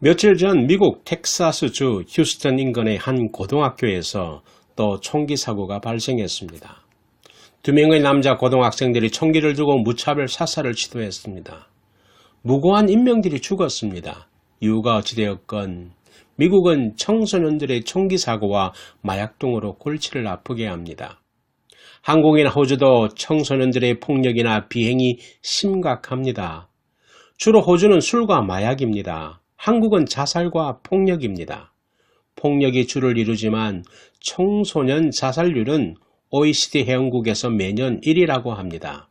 며칠 전 미국 텍사스주 휴스턴 인근의 한 고등학교에서 또 총기 사고가 발생했습니다. 2명의 남자 고등학생들이 총기를 들고 무차별 사살을 시도했습니다. 무고한 인명들이 죽었습니다. 이유가 어찌되었건 미국은 청소년들의 총기 사고와 마약 등으로 골치를 아프게 합니다. 한국이나 호주도 청소년들의 폭력이나 비행이 심각합니다. 주로 호주는 술과 마약입니다. 한국은 자살과 폭력입니다. 폭력이 주를 이루지만 청소년 자살률은 OECD 회원국에서 매년 1위라고 합니다.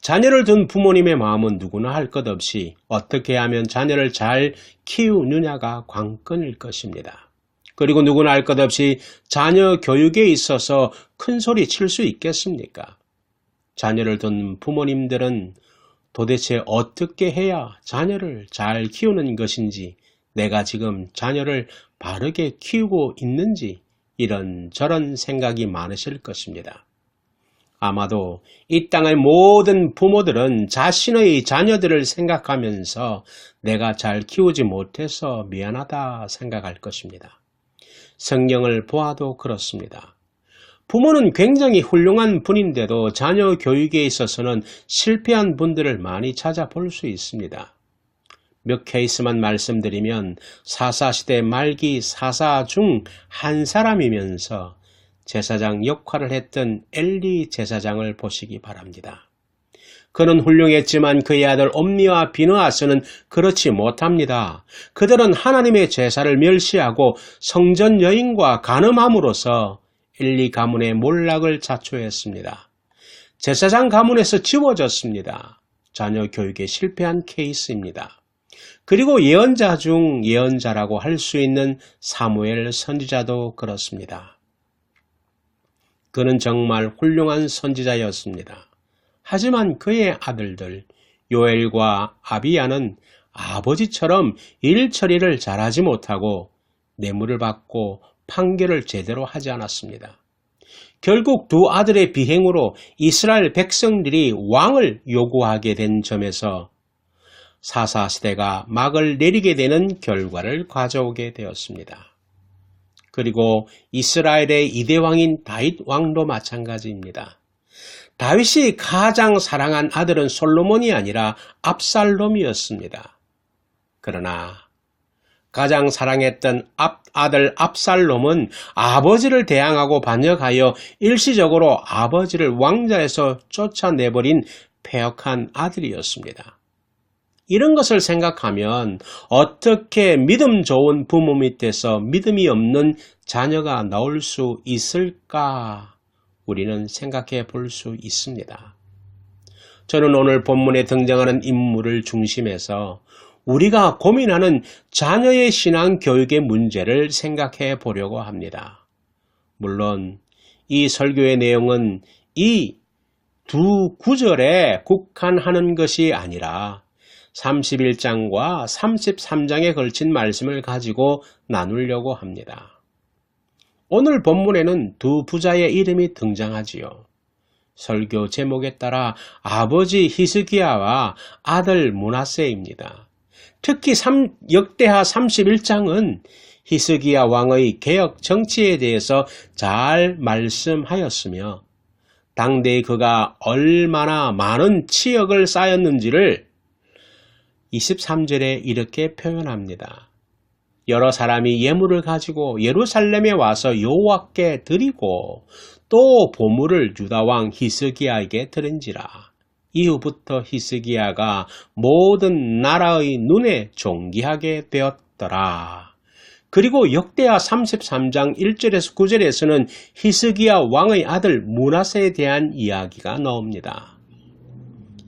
자녀를 둔 부모님의 마음은 누구나 할 것 없이 어떻게 하면 자녀를 잘 키우느냐가 관건일 것입니다. 그리고 누구나 할 것 없이 자녀 교육에 있어서 큰 소리 칠 수 있겠습니까? 자녀를 둔 부모님들은 도대체 어떻게 해야 자녀를 잘 키우는 것인지, 내가 지금 자녀를 바르게 키우고 있는지 이런저런 생각이 많으실 것입니다. 아마도 이 땅의 모든 부모들은 자신의 자녀들을 생각하면서 내가 잘 키우지 못해서 미안하다 생각할 것입니다. 성경을 보아도 그렇습니다. 부모는 굉장히 훌륭한 분인데도 자녀 교육에 있어서는 실패한 분들을 많이 찾아볼 수 있습니다. 몇 케이스만 말씀드리면 사사시대 말기 사사 중 한 사람이면서 제사장 역할을 했던 엘리 제사장을 보시기 바랍니다. 그는 훌륭했지만 그의 아들 옴니와 비느하스는 그렇지 못합니다. 그들은 하나님의 제사를 멸시하고 성전 여인과 간음함으로써 엘리 가문의 몰락을 자초했습니다. 제사장 가문에서 지워졌습니다. 자녀 교육에 실패한 케이스입니다. 그리고 예언자 중 예언자라고 할 수 있는 사무엘 선지자도 그렇습니다. 그는 정말 훌륭한 선지자였습니다. 하지만 그의 아들들 요엘과 아비야는 아버지처럼 일 처리를 잘하지 못하고 뇌물을 받고 판결을 제대로 하지 않았습니다. 결국 두 아들의 비행으로 이스라엘 백성들이 왕을 요구하게 된 점에서 사사시대가 막을 내리게 되는 결과를 가져오게 되었습니다. 그리고 이스라엘의 이대왕인 다윗 왕도 마찬가지입니다. 다윗이 가장 사랑한 아들은 솔로몬이 아니라 압살롬이었습니다. 그러나 가장 사랑했던 아들 압살롬은 아버지를 대항하고 반역하여 일시적으로 아버지를 왕자에서 쫓아내버린 패역한 아들이었습니다. 이런 것을 생각하면 어떻게 믿음 좋은 부모 밑에서 믿음이 없는 자녀가 나올 수 있을까? 우리는 생각해 볼 수 있습니다. 저는 오늘 본문에 등장하는 인물을 중심해서 우리가 고민하는 자녀의 신앙 교육의 문제를 생각해 보려고 합니다. 물론 이 설교의 내용은 이 두 구절에 국한하는 것이 아니라 31장과 33장에 걸친 말씀을 가지고 나누려고 합니다. 오늘 본문에는 두 부자의 이름이 등장하지요. 설교 제목에 따라 아버지 히스기야와 아들 므낫세입니다. 특히 역대하 31장은 히스기야 왕의 개혁 정치에 대해서 잘 말씀하였으며 당대에 그가 얼마나 많은 치역을 쌓였는지를 23절에 이렇게 표현합니다. 여러 사람이 예물을 가지고 예루살렘에 와서 여호와께 드리고 또 보물을 유다왕 히스기야에게 드린지라. 이후부터 히스기야가 모든 나라의 눈에 존귀하게 되었더라. 그리고 역대하 33장 1절에서 9절에서는 히스기야 왕의 아들 므낫세에 대한 이야기가 나옵니다.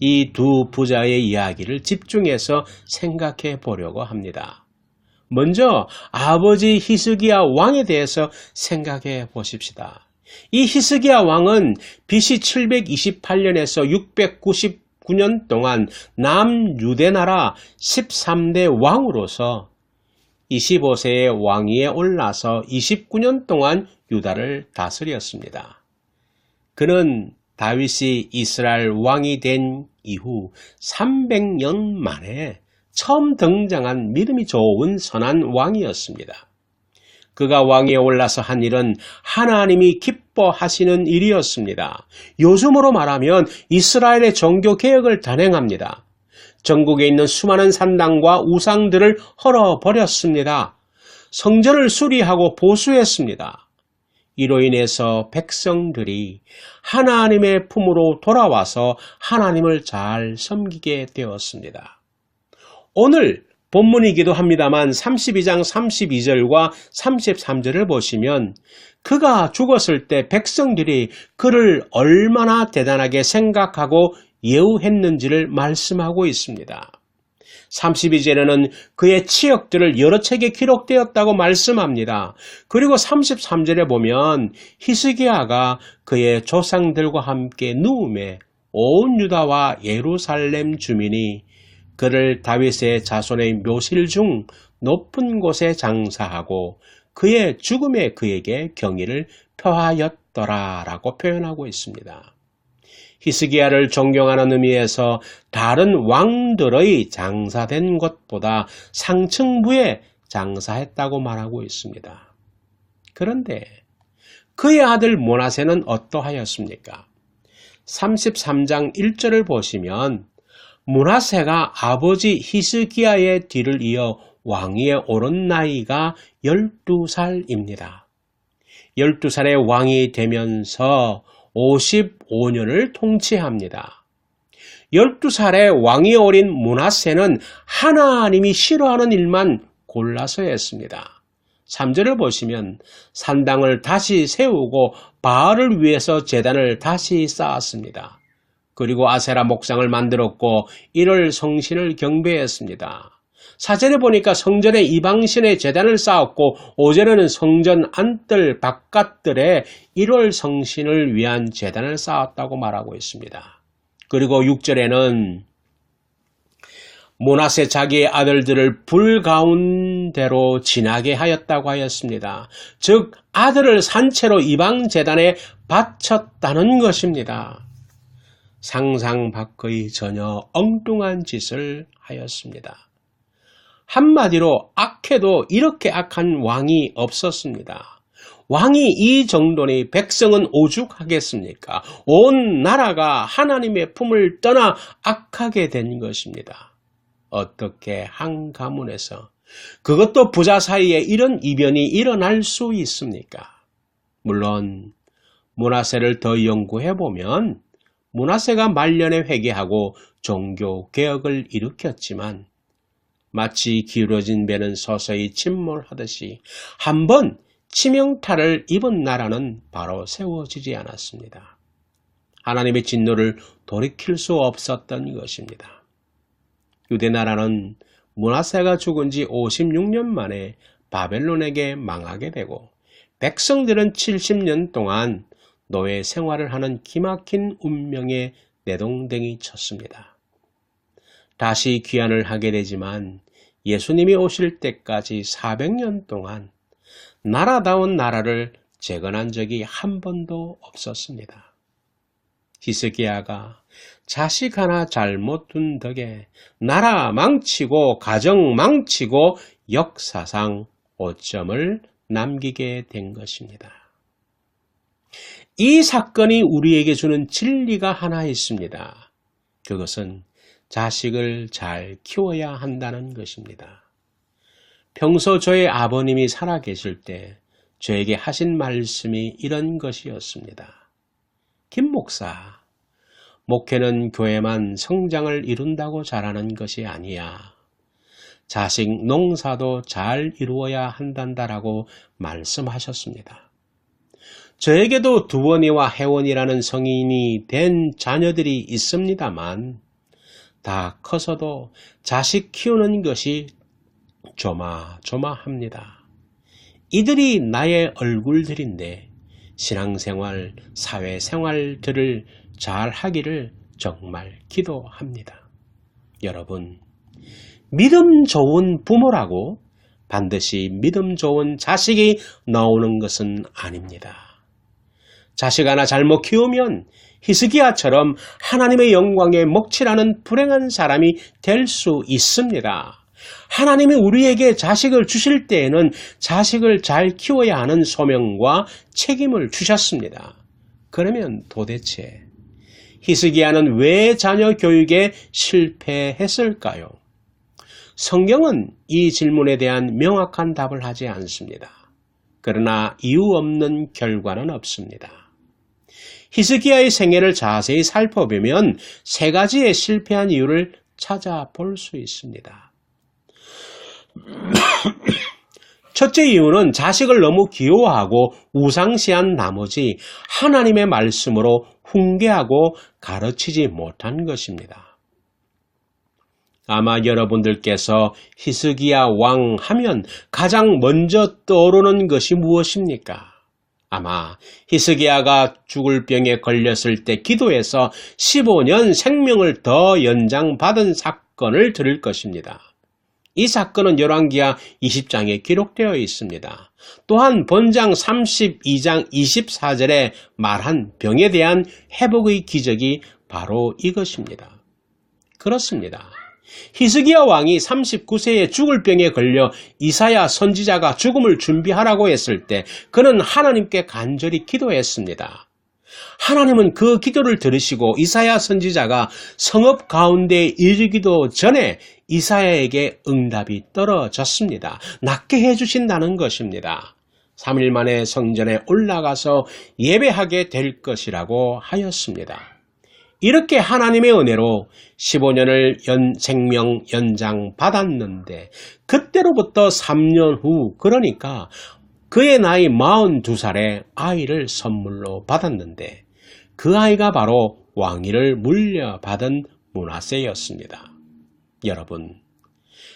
이 두 부자의 이야기를 집중해서 생각해 보려고 합니다. 먼저 아버지 히스기야 왕에 대해서 생각해 보십시다. 이 히스기야 왕은 BC 728년에서 699년 동안 남유대나라 13대 왕으로서 25세의 왕위에 올라서 29년 동안 유다를 다스렸습니다. 그는 다윗이 이스라엘 왕이 된 이후 300년 만에 처음 등장한 믿음이 좋은 선한 왕이었습니다. 그가 왕위에 올라서 한 일은 하나님이 기뻐하시는 일이었습니다. 요즘으로 말하면 이스라엘의 종교개혁을 단행합니다. 전국에 있는 수많은 산당과 우상들을 헐어버렸습니다. 성전을 수리하고 보수했습니다. 이로 인해서 백성들이 하나님의 품으로 돌아와서 하나님을 잘 섬기게 되었습니다. 오늘 본문이기도 합니다만 32장 32절과 33절을 보시면 그가 죽었을 때 백성들이 그를 얼마나 대단하게 생각하고 예우했는지를 말씀하고 있습니다. 32절에는 그의 치역들을 여러 책에 기록되었다고 말씀합니다. 그리고 33절에 보면 히스기야가 그의 조상들과 함께 누움에 온 유다와 예루살렘 주민이 그를 다윗의 자손의 묘실 중 높은 곳에 장사하고 그의 죽음에 그에게 경의를 표하였더라라고 표현하고 있습니다. 히스기야를 존경하는 의미에서 다른 왕들의 장사된 것보다 상층부에 장사했다고 말하고 있습니다. 그런데 그의 아들 므낫세는 어떠하였습니까? 33장 1절을 보시면 므낫세가 아버지 히스기야의 뒤를 이어 왕위에 오른 나이가 12살입니다. 12살의 왕이 되면서 55년을 통치합니다. 12살의 왕이 오린 므낫세는 하나님이 싫어하는 일만 골라서 했습니다. 3절을 보시면 산당을 다시 세우고 바알을 위해서 제단을 다시 쌓았습니다. 그리고 아세라 목상을 만들었고 1월 성신을 경배했습니다. 4절에 보니까 성전에 이방신의 제단을 쌓았고 5절에는 성전 안뜰 바깥들에 1월 성신을 위한 제단을 쌓았다고 말하고 있습니다. 그리고 6절에는 므낫세 자기의 아들들을 불 가운데로 지나게 하였다고 하였습니다. 즉 아들을 산채로 이방 제단에 바쳤다는 것입니다. 상상 밖의 전혀 엉뚱한 짓을 하였습니다. 한마디로 악해도 이렇게 악한 왕이 없었습니다. 왕이 이 정도니 백성은 오죽하겠습니까? 온 나라가 하나님의 품을 떠나 악하게 된 것입니다. 어떻게 한 가문에서 그것도 부자 사이에 이런 이변이 일어날 수 있습니까? 물론 므낫세를 더 연구해보면 므낫세가 말년에 회개하고 종교 개혁을 일으켰지만 마치 기울어진 배는 서서히 침몰하듯이 한번 치명타를 입은 나라는 바로 세워지지 않았습니다. 하나님의 진노를 돌이킬 수 없었던 것입니다. 유대 나라는 므낫세가 죽은 지 56년 만에 바벨론에게 망하게 되고 백성들은 70년 동안 노예 생활을 하는 기막힌 운명에 내동댕이 쳤습니다. 다시 귀환을 하게 되지만 예수님이 오실 때까지 400년 동안 나라다운 나라를 재건한 적이 한 번도 없었습니다. 히스기야가 자식 하나 잘못 둔 덕에 나라 망치고 가정 망치고 역사상 오점을 남기게 된 것입니다. 이 사건이 우리에게 주는 진리가 하나 있습니다. 그것은 자식을 잘 키워야 한다는 것입니다. 평소 저의 아버님이 살아계실 때 저에게 하신 말씀이 이런 것이었습니다. 김 목사, 목회는 교회만 성장을 이룬다고 잘하는 것이 아니야. 자식 농사도 잘 이루어야 한단다라고 말씀하셨습니다. 저에게도 두원이와 혜원이라는 성인이 된 자녀들이 있습니다만 다 커서도 자식 키우는 것이 조마조마합니다. 이들이 나의 얼굴들인데 신앙생활, 사회생활들을 잘 하기를 정말 기도합니다. 여러분, 믿음 좋은 부모라고 반드시 믿음 좋은 자식이 나오는 것은 아닙니다. 자식 하나 잘못 키우면 히스기야처럼 하나님의 영광에 먹칠하는 불행한 사람이 될 수 있습니다. 하나님이 우리에게 자식을 주실 때에는 자식을 잘 키워야 하는 소명과 책임을 주셨습니다. 그러면 도대체 히스기야는 왜 자녀 교육에 실패했을까요? 성경은 이 질문에 대한 명확한 답을 하지 않습니다. 그러나 이유 없는 결과는 없습니다. 히스기야의 생애를 자세히 살펴보면 세 가지의 실패한 이유를 찾아볼 수 있습니다. 첫째 이유는 자식을 너무 귀여워하고 우상시한 나머지 하나님의 말씀으로 훈계하고 가르치지 못한 것입니다. 아마 여러분들께서 히스기야 왕 하면 가장 먼저 떠오르는 것이 무엇입니까? 아마 히스기야가 죽을 병에 걸렸을 때 기도해서 15년 생명을 더 연장받은 사건을 들을 것입니다. 이 사건은 열왕기하 20장에 기록되어 있습니다. 또한 본장 32장 24절에 말한 병에 대한 회복의 기적이 바로 이것입니다. 그렇습니다. 히스기야 왕이 39세에 죽을 병에 걸려 이사야 선지자가 죽음을 준비하라고 했을 때 그는 하나님께 간절히 기도했습니다. 하나님은 그 기도를 들으시고 이사야 선지자가 성읍 가운데 이르기도 전에 이사야에게 응답이 떨어졌습니다. 낫게 해주신다는 것입니다. 3일 만에 성전에 올라가서 예배하게 될 것이라고 하였습니다. 이렇게 하나님의 은혜로 15년을 생명 연장 받았는데 그때로부터 3년 후 그러니까 그의 나이 42살에 아이를 선물로 받았는데 그 아이가 바로 왕위를 물려받은 므낫세였습니다. 여러분,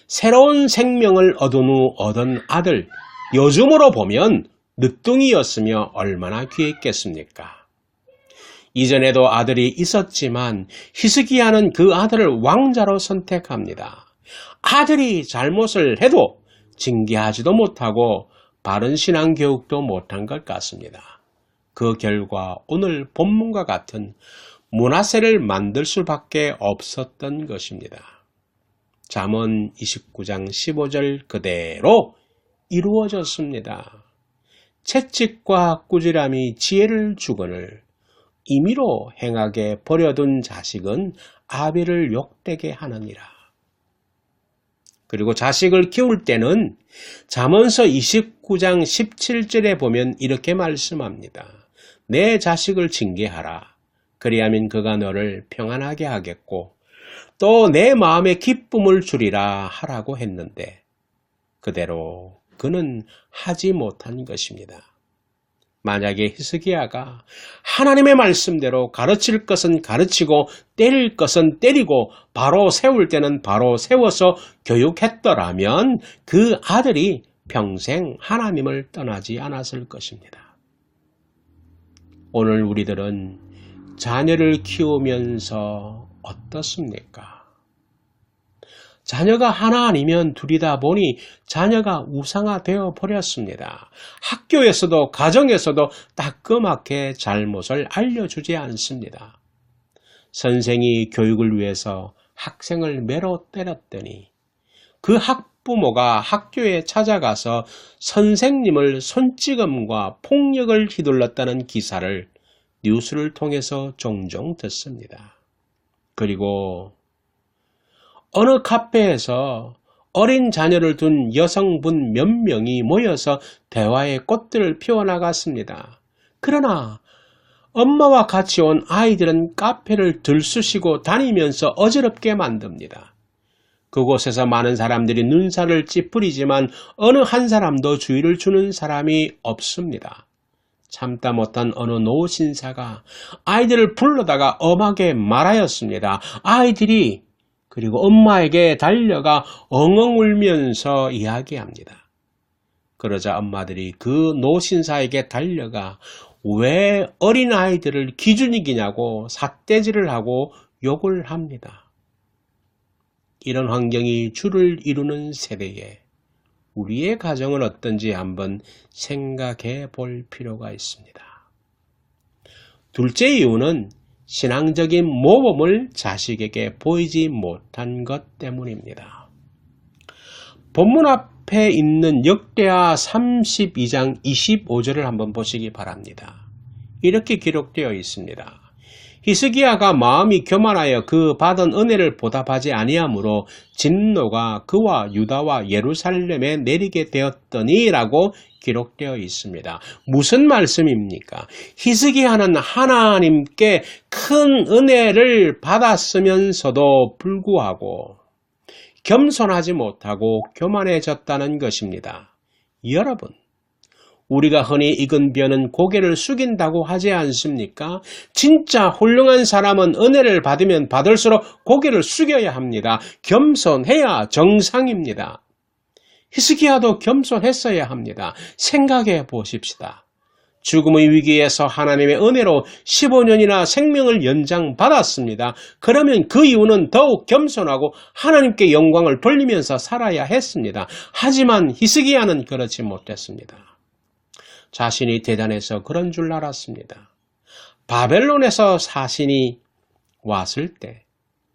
새로운 생명을 얻은 후 얻은 아들, 요즘으로 보면 늦둥이였으며 얼마나 귀했겠습니까? 이전에도 아들이 있었지만 히스기야는 그 아들을 왕자로 선택합니다. 아들이 잘못을 해도 징계하지도 못하고 바른 신앙 교육도 못한 것 같습니다. 그 결과 오늘 본문과 같은 므낫세를 만들 수밖에 없었던 것입니다. 잠언 29장 15절 그대로 이루어졌습니다. 채찍과 꾸지람이 지혜를 주거늘 임의로 행하게 버려둔 자식은 아비를 욕되게 하느니라. 그리고 자식을 키울 때는 잠언서 29장 17절에 보면 이렇게 말씀합니다. 내 자식을 징계하라. 그리하면 그가 너를 평안하게 하겠고 또 내 마음에 기쁨을 주리라 하라고 했는데 그대로 그는 하지 못한 것입니다. 만약에 히스기야가 하나님의 말씀대로 가르칠 것은 가르치고 때릴 것은 때리고 바로 세울 때는 바로 세워서 교육했더라면 그 아들이 평생 하나님을 떠나지 않았을 것입니다. 오늘 우리들은 자녀를 키우면서 어떻습니까? 자녀가 하나 아니면 둘이다 보니 자녀가 우상화되어 버렸습니다. 학교에서도 가정에서도 따끔하게 잘못을 알려주지 않습니다. 선생이 교육을 위해서 학생을 매로 때렸더니 그 학부모가 학교에 찾아가서 선생님을 손찌검과 폭력을 휘둘렀다는 기사를 뉴스를 통해서 종종 듣습니다. 그리고 어느 카페에서 어린 자녀를 둔 여성분 몇 명이 모여서 대화의 꽃들을 피워나갔습니다. 그러나 엄마와 같이 온 아이들은 카페를 들쑤시고 다니면서 어지럽게 만듭니다. 그곳에서 많은 사람들이 눈살을 찌푸리지만 어느 한 사람도 주의를 주는 사람이 없습니다. 참다 못한 어느 노신사가 아이들을 불러다가 엄하게 말하였습니다. 아이들이 그리고 엄마에게 달려가 엉엉 울면서 이야기합니다. 그러자 엄마들이 그 노신사에게 달려가 왜 어린아이들을 기준이기냐고 삿대질을 하고 욕을 합니다. 이런 환경이 주를 이루는 세대에 우리의 가정은 어떤지 한번 생각해 볼 필요가 있습니다. 둘째 이유는 신앙적인 모범을 자식에게 보이지 못한 것 때문입니다. 본문 앞에 있는 역대하 32장 25절을 한번 보시기 바랍니다. 이렇게 기록되어 있습니다. 히스기야가 마음이 교만하여 그 받은 은혜를 보답하지 아니하므로 진노가 그와 유다와 예루살렘에 내리게 되었더니 라고 기록되어 있습니다. 무슨 말씀입니까? 히스기야는 하나님께 큰 은혜를 받았으면서도 불구하고 겸손하지 못하고 교만해졌다는 것입니다. 여러분, 우리가 흔히 익은 벼는 고개를 숙인다고 하지 않습니까? 진짜 훌륭한 사람은 은혜를 받으면 받을수록 고개를 숙여야 합니다. 겸손해야 정상입니다. 히스기야도 겸손했어야 합니다. 생각해 보십시다. 죽음의 위기에서 하나님의 은혜로 15년이나 생명을 연장받았습니다. 그러면 그 이유는 더욱 겸손하고 하나님께 영광을 돌리면서 살아야 했습니다. 하지만 히스기야는 그렇지 못했습니다. 자신이 대단해서 그런 줄 알았습니다. 바벨론에서 사신이 왔을 때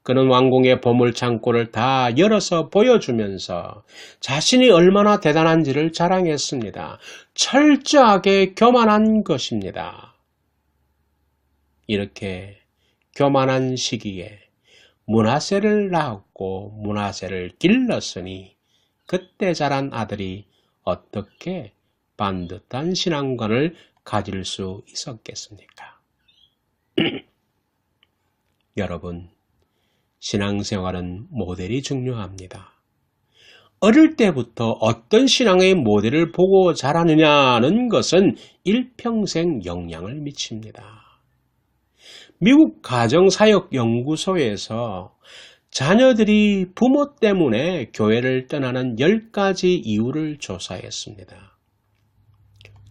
그는 왕궁의 보물창고를 다 열어서 보여주면서 자신이 얼마나 대단한지를 자랑했습니다. 철저하게 교만한 것입니다. 이렇게 교만한 시기에 므낫세를 낳았고 므낫세를 길렀으니 그때 자란 아들이 어떻게 반듯한 신앙관을 가질 수 있었겠습니까? 여러분, 신앙생활은 모델이 중요합니다. 어릴 때부터 어떤 신앙의 모델을 보고 자라느냐는 것은 일평생 영향을 미칩니다. 미국 가정사역연구소에서 자녀들이 부모 때문에 교회를 떠나는 10가지 이유를 조사했습니다.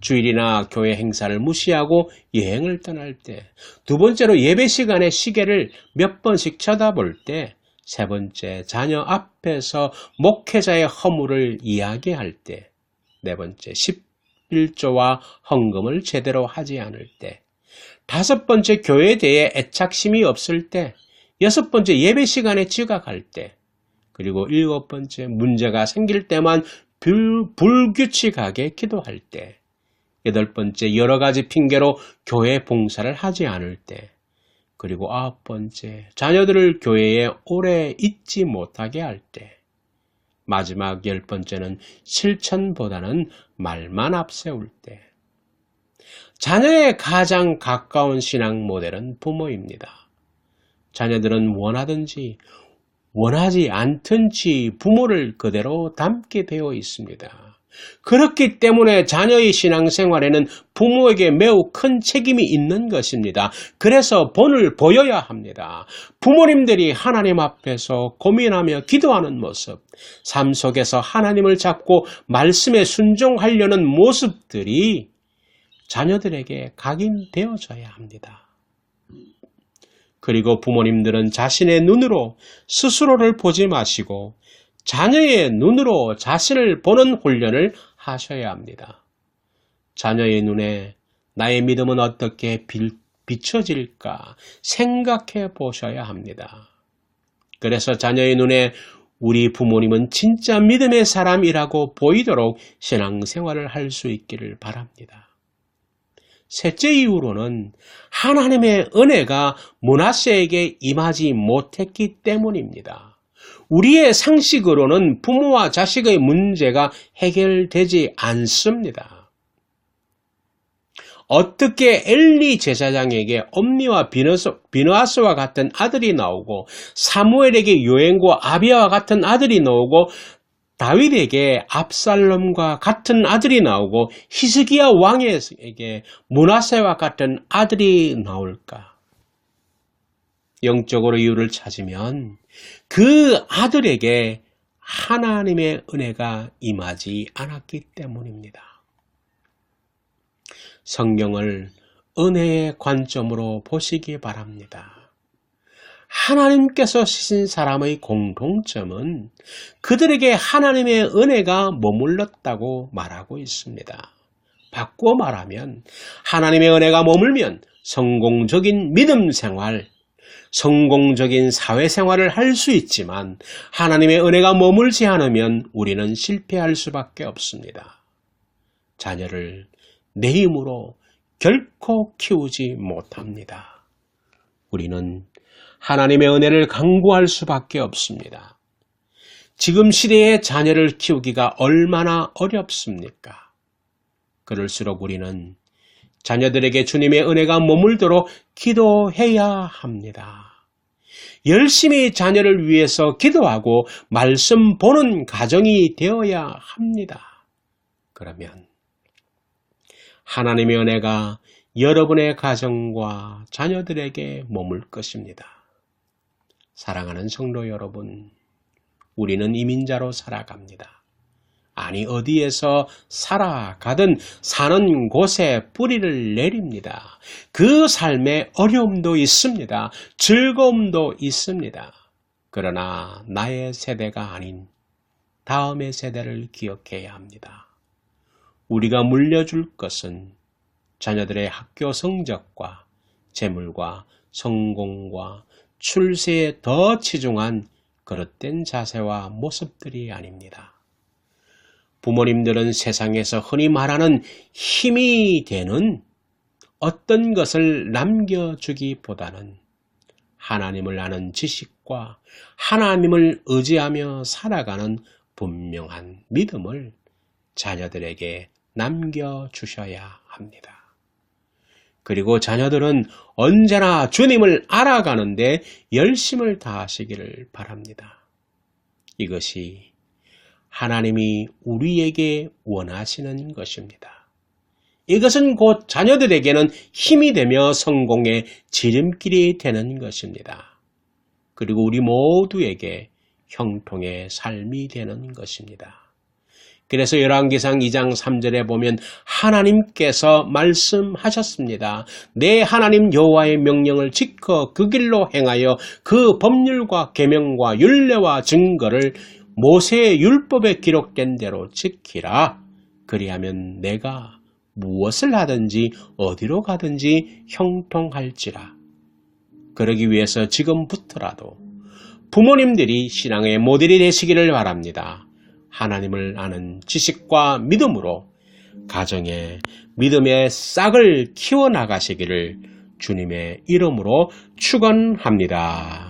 주일이나 교회 행사를 무시하고 여행을 떠날 때, 두 번째로 예배 시간에 시계를 몇 번씩 쳐다볼 때, 세 번째 자녀 앞에서 목회자의 허물을 이야기할 때, 네 번째 11조와 헌금을 제대로 하지 않을 때, 다섯 번째 교회에 대해 애착심이 없을 때, 여섯 번째 예배 시간에 지각할 때, 그리고 일곱 번째 문제가 생길 때만 불규칙하게 기도할 때, 여덟 번째 여러 가지 핑계로 교회 봉사를 하지 않을 때, 그리고 아홉 번째 자녀들을 교회에 오래 있지 못하게 할 때, 마지막 열 번째는 실천보다는 말만 앞세울 때. 자녀의 가장 가까운 신앙 모델은 부모입니다. 자녀들은 원하든지 원하지 않든지 부모를 그대로 닮게 되어 있습니다. 그렇기 때문에 자녀의 신앙생활에는 부모에게 매우 큰 책임이 있는 것입니다. 그래서 본을 보여야 합니다. 부모님들이 하나님 앞에서 고민하며 기도하는 모습, 삶 속에서 하나님을 잡고 말씀에 순종하려는 모습들이 자녀들에게 각인되어져야 합니다. 그리고 부모님들은 자신의 눈으로 스스로를 보지 마시고 자녀의 눈으로 자신을 보는 훈련을 하셔야 합니다. 자녀의 눈에 나의 믿음은 어떻게 비춰질까 생각해 보셔야 합니다. 그래서 자녀의 눈에 우리 부모님은 진짜 믿음의 사람이라고 보이도록 신앙생활을 할 수 있기를 바랍니다. 셋째 이유로는 하나님의 은혜가 므낫세에게 임하지 못했기 때문입니다. 우리의 상식으로는 부모와 자식의 문제가 해결되지 않습니다. 어떻게 엘리 제사장에게 옴니와 비느하스와 같은 아들이 나오고 사무엘에게 요행과 아비아와 같은 아들이 나오고 다윗에게 압살롬과 같은 아들이 나오고 히스기야 왕에게 므낫세와 같은 아들이 나올까? 영적으로 이유를 찾으면 그 아들에게 하나님의 은혜가 임하지 않았기 때문입니다. 성경을 은혜의 관점으로 보시기 바랍니다. 하나님께서 쓰신 사람의 공통점은 그들에게 하나님의 은혜가 머물렀다고 말하고 있습니다. 바꾸어 말하면 하나님의 은혜가 머물면 성공적인 믿음 생활, 성공적인 사회생활을 할 수 있지만 하나님의 은혜가 머물지 않으면 우리는 실패할 수밖에 없습니다. 자녀를 내 힘으로 결코 키우지 못합니다. 우리는 하나님의 은혜를 간구할 수밖에 없습니다. 지금 시대의 자녀를 키우기가 얼마나 어렵습니까? 그럴수록 우리는 자녀들에게 주님의 은혜가 머물도록 기도해야 합니다. 열심히 자녀를 위해서 기도하고 말씀 보는 가정이 되어야 합니다. 그러면 하나님의 은혜가 여러분의 가정과 자녀들에게 머물 것입니다. 사랑하는 성도 여러분, 우리는 이민자로 살아갑니다. 아니 어디에서 살아가든 사는 곳에 뿌리를 내립니다. 그 삶에 어려움도 있습니다. 즐거움도 있습니다. 그러나 나의 세대가 아닌 다음의 세대를 기억해야 합니다. 우리가 물려줄 것은 자녀들의 학교 성적과 재물과 성공과 출세에 더 치중한 그릇된 자세와 모습들이 아닙니다. 부모님들은 세상에서 흔히 말하는 힘이 되는 어떤 것을 남겨주기보다는 하나님을 아는 지식과 하나님을 의지하며 살아가는 분명한 믿음을 자녀들에게 남겨주셔야 합니다. 그리고 자녀들은 언제나 주님을 알아가는데 열심을 다하시기를 바랍니다. 이것이 하나님이 우리에게 원하시는 것입니다. 이것은 곧 자녀들에게는 힘이 되며 성공의 지름길이 되는 것입니다. 그리고 우리 모두에게 형통의 삶이 되는 것입니다. 그래서 열왕기상 2장 3절에 보면 하나님께서 말씀하셨습니다. 내 하나님 여호와의 명령을 지켜 그 길로 행하여 그 법률과 계명과 율례와 증거를 모세의 율법에 기록된 대로 지키라. 그리하면 내가 무엇을 하든지 어디로 가든지 형통할지라. 그러기 위해서 지금부터라도 부모님들이 신앙의 모델이 되시기를 바랍니다. 하나님을 아는 지식과 믿음으로 가정에 믿음의 싹을 키워나가시기를 주님의 이름으로 축원합니다.